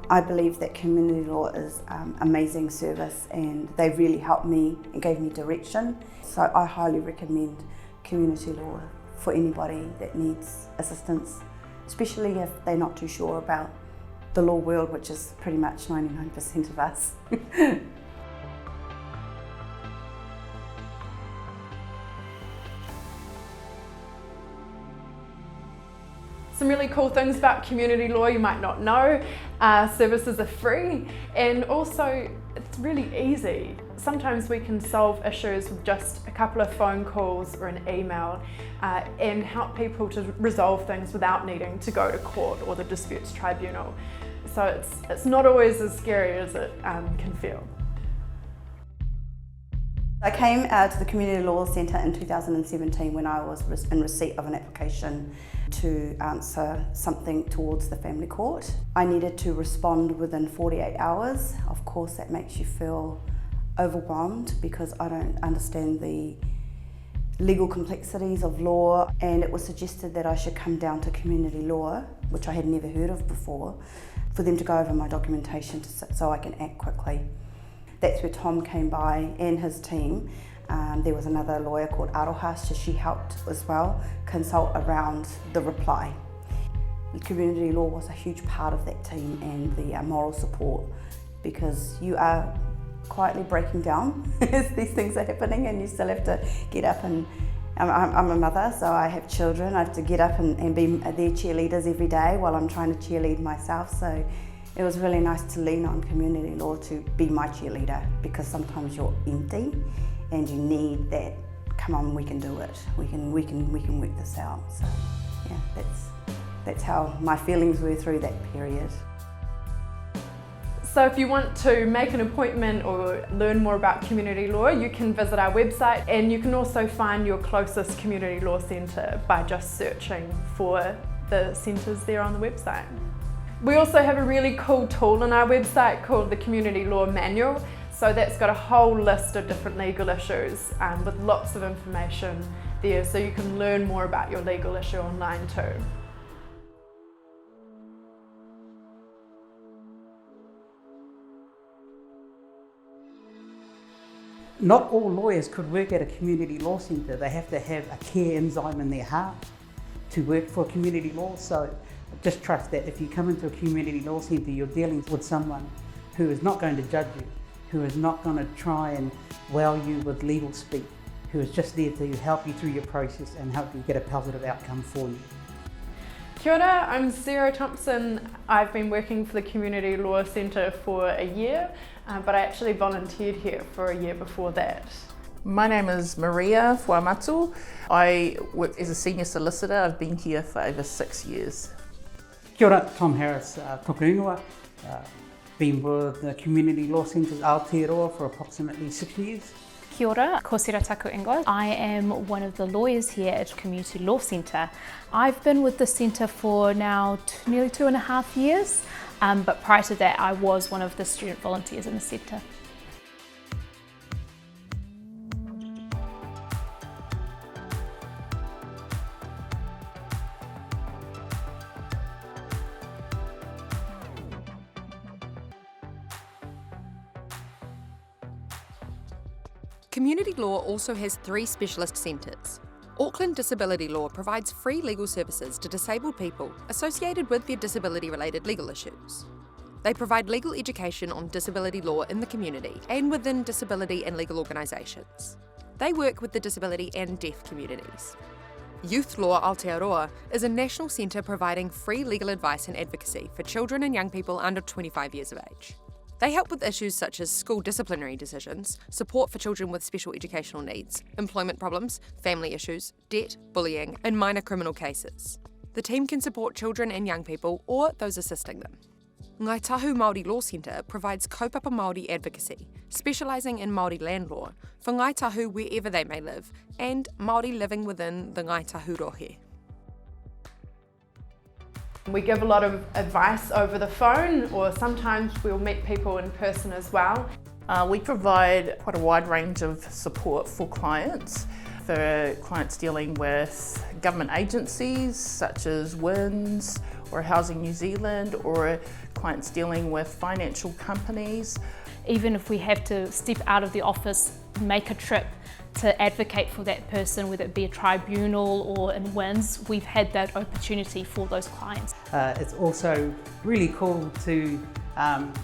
I believe that community law is amazing service, and they really helped me and gave me direction. So I highly recommend community law for anybody that needs assistance, especially if they're not too sure about the law world, which is pretty much 99% of us. Some really cool things about community law you might not know. Services are free, and also it's really easy. Sometimes we can solve issues with just a couple of phone calls or an email and help people to resolve things without needing to go to court or the disputes tribunal. So it's not always as scary as it can feel. I came to the Community Law Centre in 2017 when I was in receipt of an application to answer something towards the family court. I needed to respond within 48 hours. Of course, that makes you feel overwhelmed because I don't understand the legal complexities of law, and it was suggested that I should come down to community law, which I had never heard of before, for them to go over my documentation so I can act quickly. That's where Tom came by and his team. There was another lawyer called Aroha, so she helped as well consult around the reply. Community law was a huge part of that team, and the moral support, because you are quietly breaking down as these things are happening, and you still have to get up and I'm a mother, so I have children. I have to get up and be their cheerleaders every day while I'm trying to cheerlead myself. So it was really nice to lean on community law to be my cheerleader, because sometimes you're empty and you need that, come on, we can do it. We can work this out. So yeah, that's how my feelings were through that period. So if you want to make an appointment or learn more about community law, you can visit our website, and you can also find your closest community law centre by just searching for the centres there on the website. We also have a really cool tool on our website called the Community Law Manual. So that's got a whole list of different legal issues with lots of information there, so you can learn more about your legal issue online too. Not all lawyers could work at a community law centre. They have to have a care enzyme in their heart to work for community law. So just trust that if you come into a community law centre, you're dealing with someone who is not going to judge you, who is not going to try and wow you with legal speak, who is just there to help you through your process and help you get a positive outcome for you. Kia ora, I'm Sarah Thompson. I've been working for the Community Law Centre for a year, but I actually volunteered here for a year before that. My name is Maria Fuamatu. I work as a senior solicitor. I've been here for over 6 years. Kia ora, Tom Harris, toku ingoa. Been with the Community Law Centre's Aotearoa for approximately 6 years. Kia ora, ko Sera taku ingoa. I am one of the lawyers here at Community Law Centre. I've been with the centre for now nearly 2.5 years, but prior to that I was one of the student volunteers in the centre. Community law also has 3 specialist centres. Auckland Disability Law provides free legal services to disabled people associated with their disability-related legal issues. They provide legal education on disability law in the community and within disability and legal organisations. They work with the disability and deaf communities. Youth Law Aotearoa is a national centre providing free legal advice and advocacy for children and young people under 25 years of age. They help with issues such as school disciplinary decisions, support for children with special educational needs, employment problems, family issues, debt, bullying, and minor criminal cases. The team can support children and young people or those assisting them. Ngai Tahu Māori Law Centre provides kaupapa Māori advocacy, specialising in Māori land law for Ngai Tahu wherever they may live and Māori living within the Ngai Tahu rohe. We give a lot of advice over the phone, or sometimes we'll meet people in person as well. We provide quite a wide range of support for clients dealing with government agencies such as WINS or Housing New Zealand, or clients dealing with financial companies. Even if we have to step out of the office, make a trip to advocate for that person, whether it be a tribunal or in WINZ, we've had that opportunity for those clients. It's also really cool to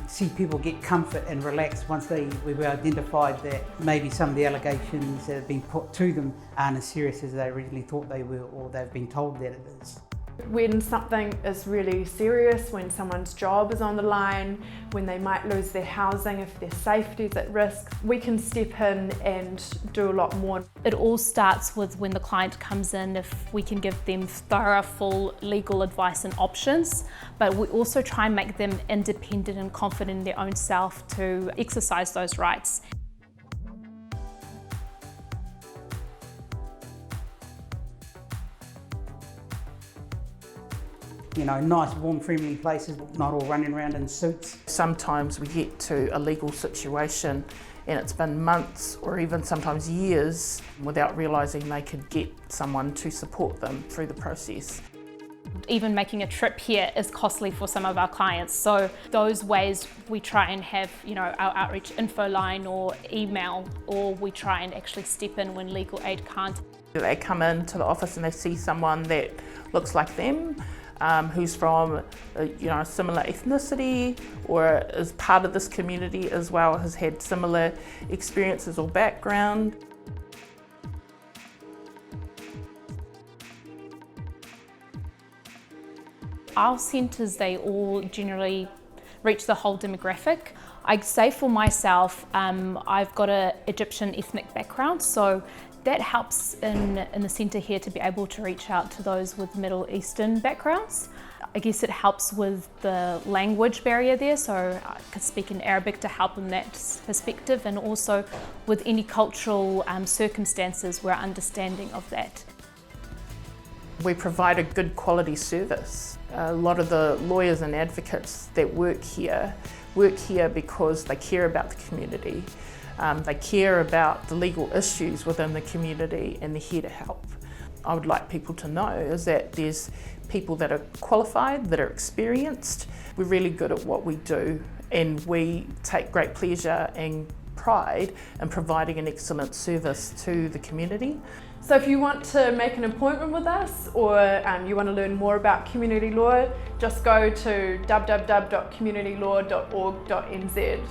see people get comfort and relax once we've identified that maybe some of the allegations that have been put to them aren't as serious as they originally thought they were, or they've been told that it is. When something is really serious, when someone's job is on the line, when they might lose their housing, if their safety is at risk, we can step in and do a lot more. It all starts with when the client comes in, if we can give them thorough, full legal advice and options, but we also try and make them independent and confident in their own self to exercise those rights. You know, nice, warm, friendly places, not all running around in suits. Sometimes we get to a legal situation and it's been months or even sometimes years without realising they could get someone to support them through the process. Even making a trip here is costly for some of our clients, so those ways we try and have, you know, our outreach info line or email, or we try and actually step in when legal aid can't. They come into the office and they see someone that looks like them, who's from a similar ethnicity or is part of this community as well, has had similar experiences or background. Our centres, they all generally reach the whole demographic. I'd say for myself, I've got an Egyptian ethnic background, so that helps in the centre here to be able to reach out to those with Middle Eastern backgrounds. I guess it helps with the language barrier there, so I could speak in Arabic to help in that perspective, and also with any cultural circumstances, we're understanding of that. We provide a good quality service. A lot of the lawyers and advocates that work here because they care about the community. They care about the legal issues within the community and they're here to help. I would like people to know is that there's people that are qualified, that are experienced. We're really good at what we do and we take great pleasure and pride in providing an excellent service to the community. So if you want to make an appointment with us or you want to learn more about community law, just go to www.communitylaw.org.nz.